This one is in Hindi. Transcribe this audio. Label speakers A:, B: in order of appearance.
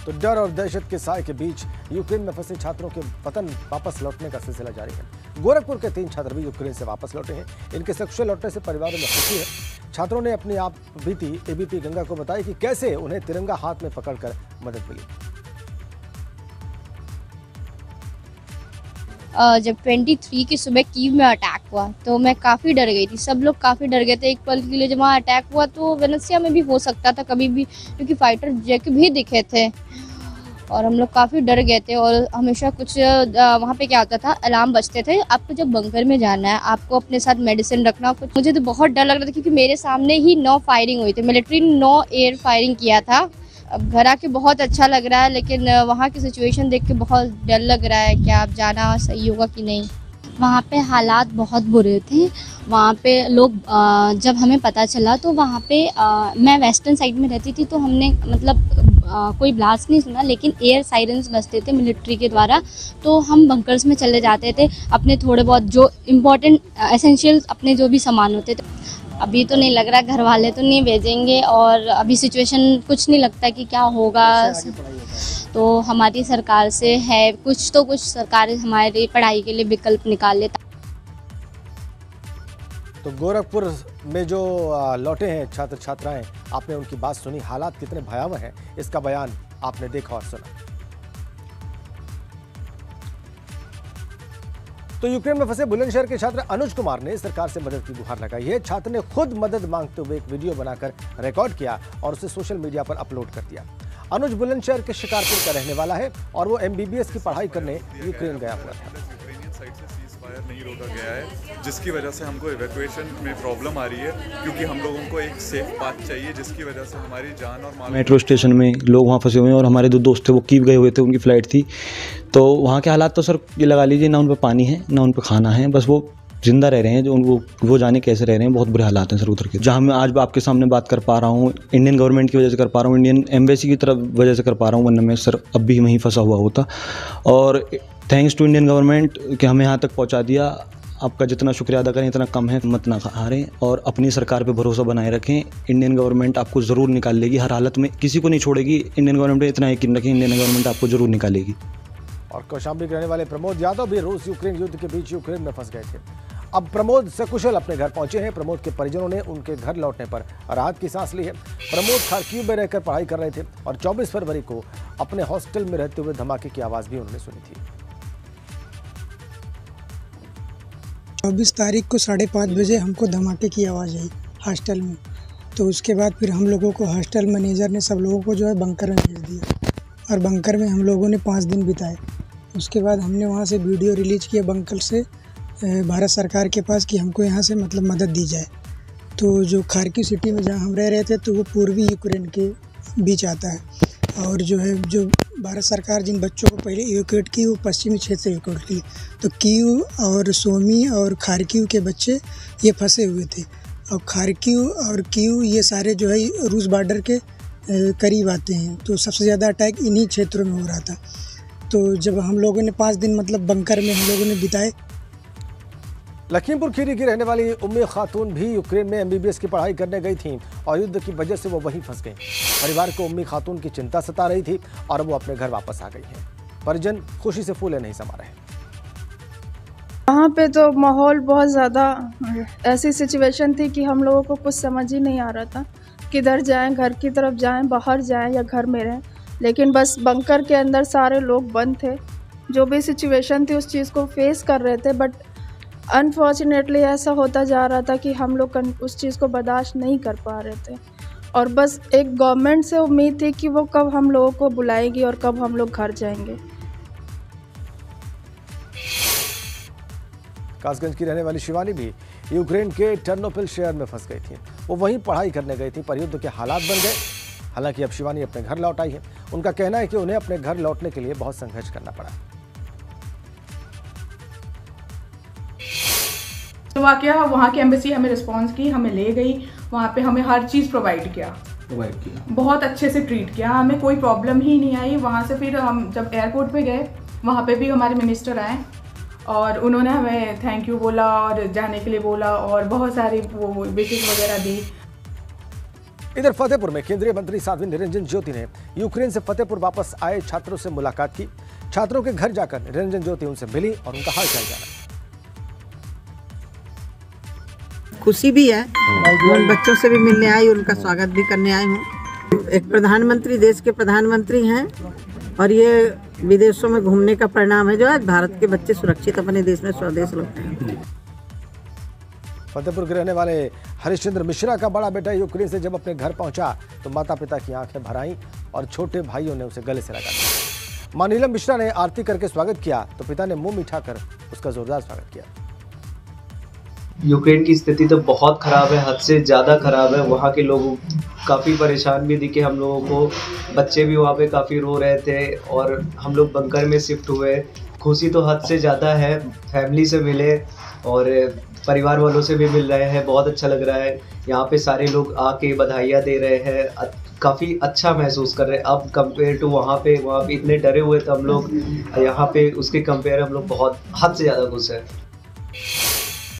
A: तो डर और दहशत के साए के बीच यूक्रेन में फंसे छात्रों के वतन वापस लौटने का सिलसिला जारी है। गोरखपुर के 3 छात्र भी यूक्रेन से वापस लौटे हैं। इनके सकुशल लौटने से परिवारों में खुशी है। छात्रों ने अपनी आप बीती एबीपी गंगा को बताया कि कैसे उन्हें तिरंगा हाथ में पकड़कर मदद मिली।
B: जब 23 की सुबह कीव में अटैक हुआ तो मैं काफ़ी डर गई थी। सब लोग काफ़ी डर गए थे एक पल के लिए। जब वहाँ अटैक हुआ तो वेनेसिया में भी हो सकता था कभी भी, क्योंकि फाइटर जेट भी दिखे थे और हम लोग काफ़ी डर गए थे। और हमेशा कुछ वहाँ पे क्या होता था, अलार्म बजते थे, आपको जब बंकर में जाना है आपको अपने साथ मेडिसिन रखना। कुछ मुझे तो बहुत डर लग रहा था क्योंकि मेरे सामने ही 9 फायरिंग हुई थी। मिलिट्री ने 9 एयर फायरिंग किया था। अब घर आके बहुत अच्छा लग रहा है, लेकिन वहाँ की सिचुएशन देख के बहुत डर लग रहा है कि आप जाना सही होगा कि नहीं। वहाँ पे हालात बहुत बुरे थे। वहाँ पे लोग जब हमें पता चला तो वहाँ पे मैं वेस्टर्न साइड में रहती थी, तो हमने मतलब कोई ब्लास्ट नहीं सुना, लेकिन एयर साइरेंस बजते थे मिलिट्री के द्वारा। तो हम बंकर्स में चले जाते थे, अपने थोड़े बहुत जो इम्पोर्टेंट एसेंशियल्स अपने जो भी सामान होते थे। अभी तो नहीं लग रहा, घर वाले तो नहीं भेजेंगे और अभी सिचुएशन कुछ नहीं लगता कि क्या होगा। तो हमारी सरकार से है कुछ सरकार हमारी पढ़ाई के लिए विकल्प निकाले।
A: तो गोरखपुर में जो लौटे हैं छात्र छात्राएं, आपने उनकी बात सुनी। हालात कितने भयावह हैं इसका बयान आपने देखा और सुना। तो यूक्रेन में फंसे बुलंदशहर के छात्र अनुज कुमार ने सरकार से मदद की गुहार लगाई है। छात्र ने खुद मदद मांगते हुए एक वीडियो बनाकर रिकॉर्ड किया और उसे सोशल मीडिया पर अपलोड कर दिया। अनुज बुलंदशहर के शिकारपुर का रहने वाला है और वो MBBS की पढ़ाई करने यूक्रेन गया हुआ था।
C: नहीं रोका गया है, जिसकी वजह से हमको इवैक्यूएशन में प्रॉब्लम आ रही है, क्योंकि हम लोगों को एक सेफ पाथ चाहिए, जिसकी वजह से हमारी जान और माल।
D: मेट्रो स्टेशन में लोग वहाँ फंसे हुए हैं और हमारे 2 दोस्त थे वो कीव गए हुए थे, उनकी फ़्लाइट थी। तो वहाँ के हालात तो सर ये लगा लीजिए, ना उन पर पानी है ना उन पर खाना है, बस वो जिंदा रह रहे हैं। जो वो जाने कैसे रह रहे हैं, बहुत बुरे हालात हैं सर उधर के। जहाँ मैं आज आपके सामने बात कर पा रहा हूँ, इंडियन गवर्नमेंट की वजह से कर पा रहा हूँ, इंडियन एम्बेसी की तरफ वजह से कर पा रहा हूँ, वरना मैं सर अब भी वहीं फंसा हुआ होता। और थैंक्स टू इंडियन गवर्नमेंट कि हमें यहाँ तक पहुँचा दिया। आपका जितना शुक्रिया अदा करें इतना कम है। मत ना हारें और अपनी सरकार पे भरोसा बनाए रखें। इंडियन गवर्नमेंट आपको ज़रूर निकाल लेगी, हर हालत में किसी को नहीं छोड़ेगी। इंडियन गवर्नमेंट पे इतना यकीन रखें, इंडियन गवर्नमेंट आपको ज़रूर निकालेगी।
A: और कौशाम्बी के रहने वाले प्रमोद यादव भी रूस यूक्रेन युद्ध के बीच यूक्रेन में फंस गए थे। अब प्रमोद सकुशल अपने घर पहुंचे हैं। प्रमोद के परिजनों ने उनके घर लौटने पर राहत की सांस ली है। प्रमोद खार्किव में रहकर पढ़ाई कर रहे थे और 24 फरवरी को अपने हॉस्टल में रहते हुए धमाके की आवाज़ भी उन्होंने सुनी थी।
E: 24 तारीख को 5:30 बजे हमको धमाके की आवाज़ आई हॉस्टल में। तो उसके बाद फिर हम लोगों को हॉस्टल मैनेजर ने सब लोगों को जो है बंकर में भेज दिया और बंकर में हम लोगों ने 5 दिन बिताए। उसके बाद हमने वहाँ से वीडियो रिलीज किया बंकर से भारत सरकार के पास कि हमको यहाँ से मतलब मदद दी जाए। तो जो खार्किव सिटी में जहाँ हम रह रहे थे तो वो पूर्वी यूक्रेन के बीच आता है और जो है जो भारत सरकार जिन बच्चों को पहले इवैक्यूएट की वो पश्चिमी क्षेत्र से इवैक्यूएट की। तो कीव और सोमी और खार्किव के बच्चे ये फंसे हुए थे और खार्किव और कीव ये सारे जो है रूस बॉर्डर के करीब आते हैं। तो सबसे ज़्यादा अटैक इन्हीं क्षेत्रों में हो रहा था। तो जब हम लोगों ने 5 दिन मतलब बंकर में हम लोगों ने बिताए।
A: लखीमपुर खीरी की रहने वाली उम्मी खातून भी यूक्रेन में MBBS की पढ़ाई करने गई थी और युद्ध की वजह से वो वहीं फंस गई। परिवार को उम्मी खातून की चिंता सता रही थी और वो अपने घर वापस आ गई हैं। परिजन खुशी से फूले नहीं समा रहे।
F: वहाँ पे तो माहौल बहुत ज़्यादा ऐसी सिचुएशन थी कि हम लोगों को कुछ समझ ही नहीं आ रहा था, किधर जाएं, घर की तरफ जाएं, बाहर जाएं या घर में रहें। लेकिन बस बंकर के अंदर सारे लोग बंद थे, जो भी सिचुएशन थी उस चीज़ को फेस कर रहे थे। बट अनफॉर्चुनेटली ऐसा होता जा रहा था कि हम लोग उस चीज़ को बर्दाश्त नहीं कर पा रहे थे और बस एक गवर्नमेंट से उम्मीद थी कि वो कब हम लोगों को बुलाएगी और कब हम लोग घर जाएंगे।
A: कासगंज की रहने वाली शिवानी भी यूक्रेन के टर्नोपिल शहर में फंस गई थी। वो वहीं पढ़ाई करने गई थी पर युद्ध के हालात बन गए। हालांकि अब शिवानी अपने घर लौट आई है। उनका कहना है कि उन्हें अपने घर लौटने के लिए बहुत संघर्ष करना पड़ा।
G: तो वाकया वहाँ की एम्बेसी हमें रिस्पांस की, हमें ले गई, वहाँ पे हमें हर चीज़ प्रोवाइड किया, बहुत अच्छे से ट्रीट किया, हमें कोई प्रॉब्लम ही नहीं आई। वहाँ से फिर हम जब एयरपोर्ट पे गए वहाँ पे भी हमारे मिनिस्टर आए और उन्होंने हमें थैंक यू बोला और जाने के लिए बोला और बहुत सारी वो विशेष वगैरह दी।
A: इधर फतेहपुर में केंद्रीय मंत्री साध्वी निरंजन ज्योति ने यूक्रेन से फतेहपुर वापस आए छात्रों से मुलाकात की। छात्रों के घर जाकर निरंजन ज्योति उनसे मिली और उनका हालचाल जाना।
H: खुशी भी है, उन बच्चों से भी मिलने आई, उनका स्वागत भी करने आई हूँ। एक प्रधानमंत्री, देश के प्रधानमंत्री हैं और ये विदेशों में घूमने का परिणाम है जो आज भारत के बच्चे सुरक्षित अपने देश में स्वदेश लौटे हैं।
A: फतेहपुर के रहने वाले हरिश्चंद्र मिश्रा का बड़ा बेटा यूक्रेन से जब अपने घर पहुंचा तो माता पिता की आंखें भर आईं और छोटे भाइयों ने उसे गले से लगा लिया। मां नीलम मिश्रा ने आरती करके स्वागत किया तो पिता ने मुंह मीठा कर उसका जोरदार स्वागत किया।
I: यूक्रेन की स्थिति तो बहुत ख़राब है, हद से ज़्यादा ख़राब है। वहाँ के लोग काफ़ी परेशान भी दिखे हम लोगों को, बच्चे भी वहाँ पे काफ़ी रो रहे थे और हम लोग बंकर में शिफ्ट हुए। खुशी तो हद से ज़्यादा है, फैमिली से मिले और परिवार वालों से भी मिल रहे हैं, बहुत अच्छा लग रहा है। यहाँ पे सारे लोग आके बधाइयाँ दे रहे हैं, काफ़ी अच्छा महसूस कर रहे हैं। अब कंपेयर टू वहाँ पे इतने डरे हुए थे हम लोग, यहाँ पे उसके कंपेयर हम लोग बहुत हद से ज़्यादा खुश हैं।